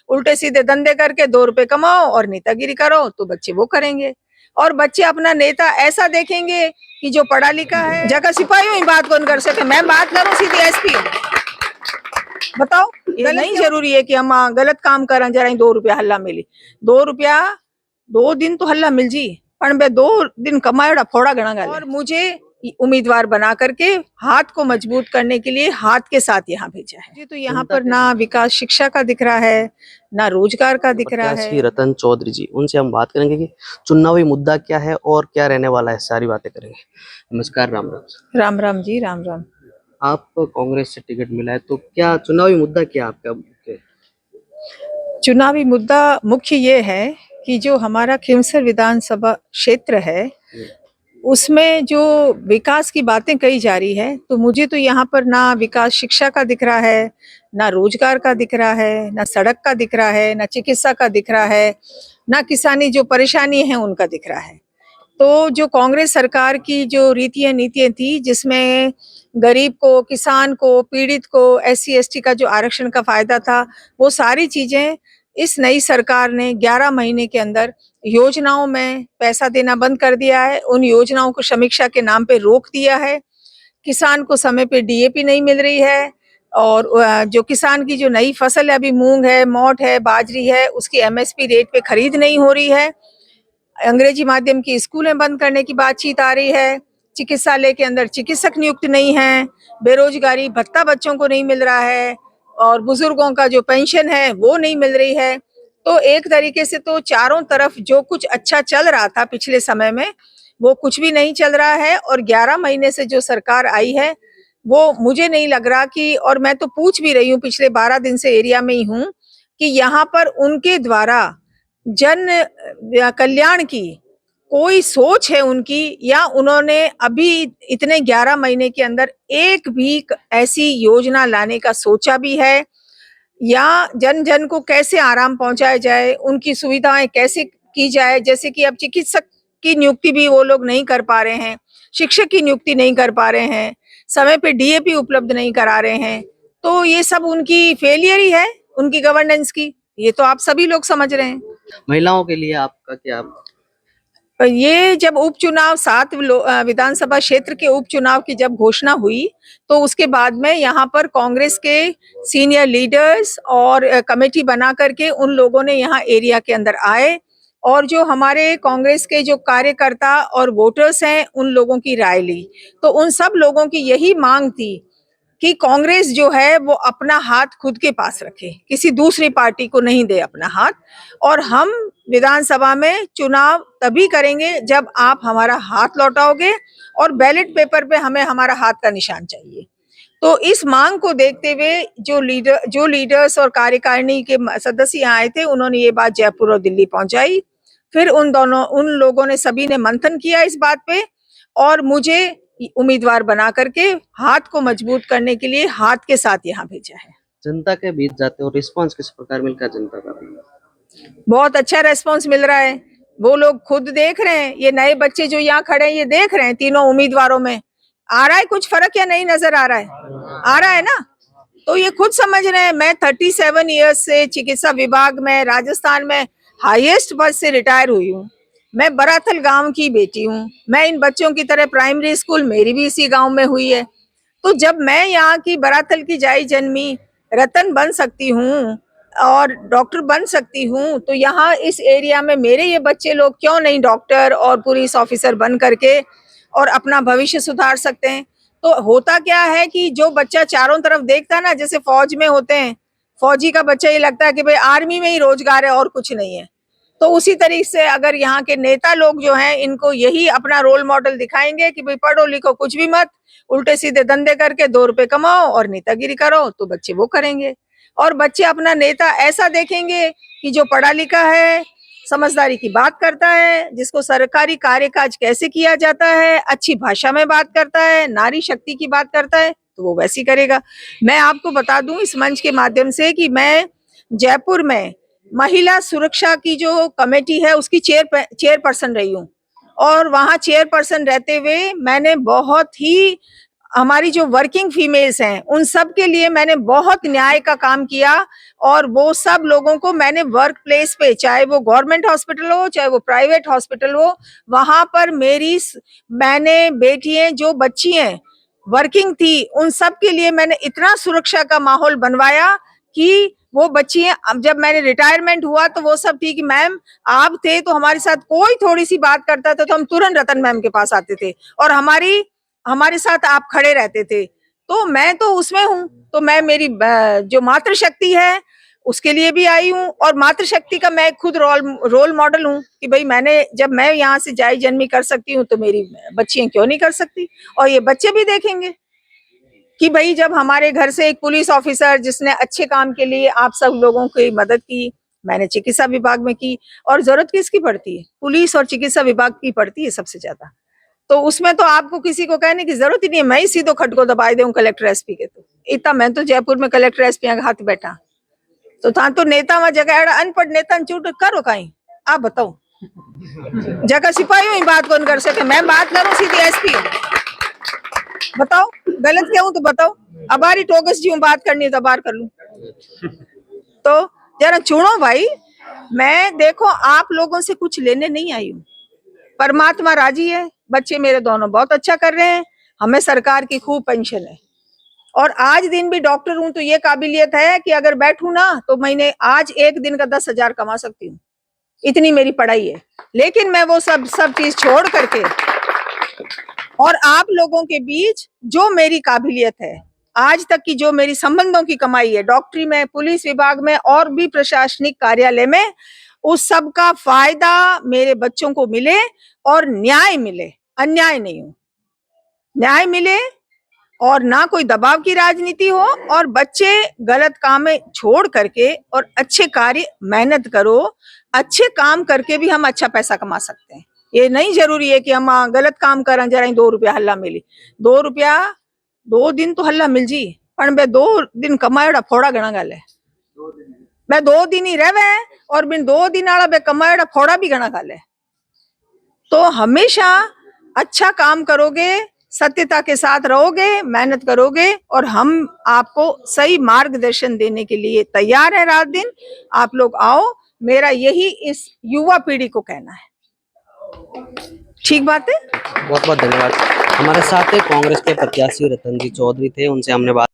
उल्टे सीधे धंधे करके 2 रुपए कमाओ और नेतागिरी करो, तो बच्चे वो करेंगे। और बच्चे अपना नेता ऐसा देखेंगे कि जो पढ़ा लिखा है। जगह सिपाही हुई बात कौन कर सके, मैं बात करूं सीधी एसपी। बताओ, ये नहीं जरूरी है कि हम गलत काम करें जरा 2 रुपया हल्ला मिली। 2 रुपया 2 दिन तो हल्ला मिल जी, पर मैं 2 दिन कमाया फोड़ा गणा गया। और मुझे उम्मीदवार बना करके हाथ को मजबूत करने के लिए हाथ के साथ यहाँ भेजा है। तो यहाँ पर ना विकास शिक्षा का दिख रहा है, ना रोजगार का दिख रहा है। रतन चौधरी जी, उनसे हम बात करेंगे कि चुनावी मुद्दा क्या है और क्या रहने वाला है, सारी बातें करेंगे। नमस्कार, राम राम। राम राम जी, राम राम। आप कांग्रेस से टिकट मिला है, तो क्या चुनावी मुद्दा क्या आपका? चुनावी मुद्दा मुख्य ये है कि जो हमारा खिमसर विधानसभा क्षेत्र है उसमें जो विकास की बातें कही जा रही है, तो मुझे तो यहाँ पर ना विकास शिक्षा का दिख रहा है, ना रोजगार का दिख रहा है, ना सड़क का दिख रहा है, ना चिकित्सा का दिख रहा है, ना किसानी जो परेशानी है उनका दिख रहा है। तो जो कांग्रेस सरकार की जो रीतियां नीतियां थी जिसमें गरीब को, किसान को, पीड़ित को, SC ST का जो आरक्षण का फायदा था, वो सारी चीजें इस नई सरकार ने 11 महीने के अंदर योजनाओं में पैसा देना बंद कर दिया है। उन योजनाओं को समीक्षा के नाम पे रोक दिया है। किसान को समय पे DAP नहीं मिल रही है और जो किसान की जो नई फसल है, अभी मूंग है, मोठ है, बाजरी है, उसकी MSP रेट पे खरीद नहीं हो रही है। अंग्रेजी माध्यम की स्कूलें बंद करने की बातचीत आ रही है। चिकित्सालय के अंदर चिकित्सक नियुक्त नहीं है। बेरोजगारी भत्ता बच्चों को नहीं मिल रहा है और बुजुर्गों का जो पेंशन है वो नहीं मिल रही है। तो एक तरीके से तो चारों तरफ जो कुछ अच्छा चल रहा था पिछले समय में वो कुछ भी नहीं चल रहा है। और 11 महीने से जो सरकार आई है वो मुझे नहीं लग रहा कि, और मैं तो पूछ भी रही हूँ, पिछले 12 दिन से एरिया में ही हूँ, कि यहाँ पर उनके द्वारा जन कल्याण की कोई सोच है उनकी, या उन्होंने अभी इतने 11 महीने के अंदर एक भी ऐसी योजना लाने का सोचा भी है, या जन जन को कैसे आराम पहुंचाया जाए, उनकी सुविधाएं कैसे की जाए। जैसे कि अब चिकित्सक की नियुक्ति भी वो लोग नहीं कर पा रहे हैं, शिक्षक की नियुक्ति नहीं कर पा रहे हैं, समय पे DAP उपलब्ध नहीं करा रहे हैं। तो ये सब उनकी फेलियर ही है, उनकी गवर्नेंस की। ये तो आप सभी लोग समझ रहे हैं। महिलाओं के लिए आपका क्या? ये जब उपचुनाव 7 विधानसभा क्षेत्र के उपचुनाव की जब घोषणा हुई, तो उसके बाद में यहाँ पर कांग्रेस के सीनियर लीडर्स और कमेटी बना करके उन लोगों ने यहाँ एरिया के अंदर आए और जो हमारे कांग्रेस के जो कार्यकर्ता और वोटर्स हैं उन लोगों की राय ली। तो उन सब लोगों की यही मांग थी कि कांग्रेस जो है वो अपना हाथ खुद के पास रखे, किसी दूसरी पार्टी को नहीं दे अपना हाथ। और हम विधानसभा में चुनाव तभी करेंगे जब आप हमारा हाथ लौटाओगे और बैलेट पेपर पे हमें हमारा हाथ का निशान चाहिए। तो इस मांग को देखते हुए जो लीडर्स और कार्यकारिणी के सदस्य यहाँ आए थे, उन्होंने ये बात जयपुर और दिल्ली पहुंचाई। फिर उन लोगों ने सभी ने मंथन किया इस बात पे और मुझे उम्मीदवार बना करके हाथ को मजबूत करने के लिए हाथ के साथ यहाँ भेजा है। जनता के बीच जाते हो, रिस्पांस किस प्रकार मिलता है जनता का? बहुत अच्छा रेस्पॉन्स मिल रहा है। वो लोग खुद देख रहे हैं, ये नए बच्चे जो यहाँ खड़े हैं ये देख रहे हैं तीनों उम्मीदवारों में आ रहा है कुछ फर्क या नहीं नजर आ रहा है? आ रहा है ना? तो ये खुद समझ रहे हैं। मैं 37 ईयर्स से चिकित्सा विभाग में राजस्थान में हाईएस्ट पद से रिटायर हुई हूँ। मैं बराथल गांव की बेटी हूँ। मैं इन बच्चों की तरह प्राइमरी स्कूल मेरी भी इसी गांव में हुई है। तो जब मैं यहाँ की बराथल की जाई जन्मी रतन बन सकती हूँ और डॉक्टर बन सकती हूँ, तो यहाँ इस एरिया में मेरे ये बच्चे लोग क्यों नहीं डॉक्टर और पुलिस ऑफिसर बन करके और अपना भविष्य सुधार सकते हैं? तो होता क्या है कि जो बच्चा चारों तरफ देखता है ना, जैसे फौज में होते हैं, फौजी का बच्चा ये लगता है कि भाई आर्मी में ही रोजगार है और कुछ नहीं है। तो उसी तरीके से अगर यहाँ के नेता लोग जो हैं इनको यही अपना रोल मॉडल दिखाएंगे कि भाई पढ़ो लिखो कुछ भी मत, उल्टे सीधे धंधे करके 2 रुपए कमाओ और नेतागिरी करो, तो बच्चे वो करेंगे। और बच्चे अपना नेता ऐसा देखेंगे कि जो पढ़ा लिखा है, समझदारी की बात करता है, जिसको सरकारी कार्यकाज कैसे किया जाता है, अच्छी भाषा में बात करता है, नारी शक्ति की बात करता है, तो वो वैसी करेगा। मैं आपको बता दूं इस मंच के माध्यम से कि मैं जयपुर में महिला सुरक्षा की जो कमेटी है उसकी चेयरपर्सन रही हूँ और वहां चेयरपर्सन रहते हुए मैंने बहुत ही हमारी जो वर्किंग फीमेल्स हैं उन सब के लिए मैंने बहुत न्याय का काम किया, और वो सब लोगों को मैंने वर्क प्लेस पे, चाहे वो गवर्नमेंट हॉस्पिटल हो चाहे वो प्राइवेट हॉस्पिटल हो, वहां पर मैंने बेटियां जो बच्ची हैं वर्किंग थी उन सब के लिए मैंने इतना सुरक्षा का माहौल बनवाया कि वो बच्चियां, अब जब मैंने रिटायरमेंट हुआ तो वो सब थी कि मैम आप थे तो हमारे साथ कोई थोड़ी सी बात करता था तो हम तुरंत रतन मैम के पास आते थे और हमारे साथ आप खड़े रहते थे। तो मैं तो उसमें हूँ, तो मैं मेरी जो मातृशक्ति है उसके लिए भी आई हूँ, और मातृशक्ति का मैं खुद रोल मॉडल हूँ कि भाई जब मैं यहाँ से जाई जन्मी कर सकती हूँ तो मेरी बच्चियां क्यों नहीं कर सकती। और ये बच्चे भी देखेंगे कि भाई जब हमारे घर से एक पुलिस ऑफिसर जिसने अच्छे काम के लिए आप सब लोगों की मदद की, मैंने चिकित्सा विभाग में की, और जरूरत किसकी पड़ती है, पुलिस और चिकित्सा विभाग की पड़ती है सबसे ज्यादा। तो उसमें तो आपको किसी को कहने की जरूरत ही नहीं है, मैं ही सीधो खट को दबाई दूं कलेक्टर एसपी के। तो इतना मैं तो जयपुर में कलेक्टर एसपी के हाथ बैठा तो था तो नेता में जगह अनपढ़ नेता चूट करो कहीं, आप बताओ जगह सिपाही हुई बात कौन कर सके, मैं बात करूं सीधी एसपी, बताओ गलत क्या हूं तो बताओ, अबारी टोकस जी हूं, बात करनी है तो बार कर लूं। तो जरा चुनो भाई, मैं देखो आप लोगों से कुछ लेने नहीं आई हूं, परमात्मा राजी है, बच्चे मेरे दोनों बहुत अच्छा कर रहे हैं, हमें सरकार की खूब पेंशन है, और आज दिन भी डॉक्टर हूं तो ये काबिलियत है कि अगर बैठूं ना तो महीने आज एक दिन का 10,000 कमा सकती हूँ, इतनी मेरी पढ़ाई है। लेकिन मैं वो सब चीज छोड़ करके और आप लोगों के बीच जो मेरी काबिलियत है, आज तक की जो मेरी संबंधों की कमाई है, डॉक्टरी में, पुलिस विभाग में और भी प्रशासनिक कार्यालय में, उस सब का फायदा मेरे बच्चों को मिले और न्याय मिले, अन्याय नहीं हो, न्याय मिले और ना कोई दबाव की राजनीति हो, और बच्चे गलत काम में छोड़ करके और अच्छे कार्य मेहनत करो, अच्छे काम करके भी हम अच्छा पैसा कमा सकते हैं। ये नहीं जरूरी है कि हम गलत काम करें जरा 2 रुपया हल्ला मिली, 2 रुपया 2 दिन तो हल्ला मिल जी, पर मैं 2 दिन कमाएड़ा फोड़ा गणा गल है, मैं 2 दिन ही रहे और बिन 2 दिन आला बे कमाएड़ा फोड़ा भी गणा गल है। तो हमेशा अच्छा काम करोगे, सत्यता के साथ रहोगे, मेहनत करोगे, और हम आपको सही मार्गदर्शन देने के लिए तैयार है, रात दिन आप लोग आओ, मेरा यही इस युवा पीढ़ी को कहना है। ठीक बात है, बहुत बहुत धन्यवाद। हमारे साथ कांग्रेस के प्रत्याशी रतन जी चौधरी थे, उनसे हमने बात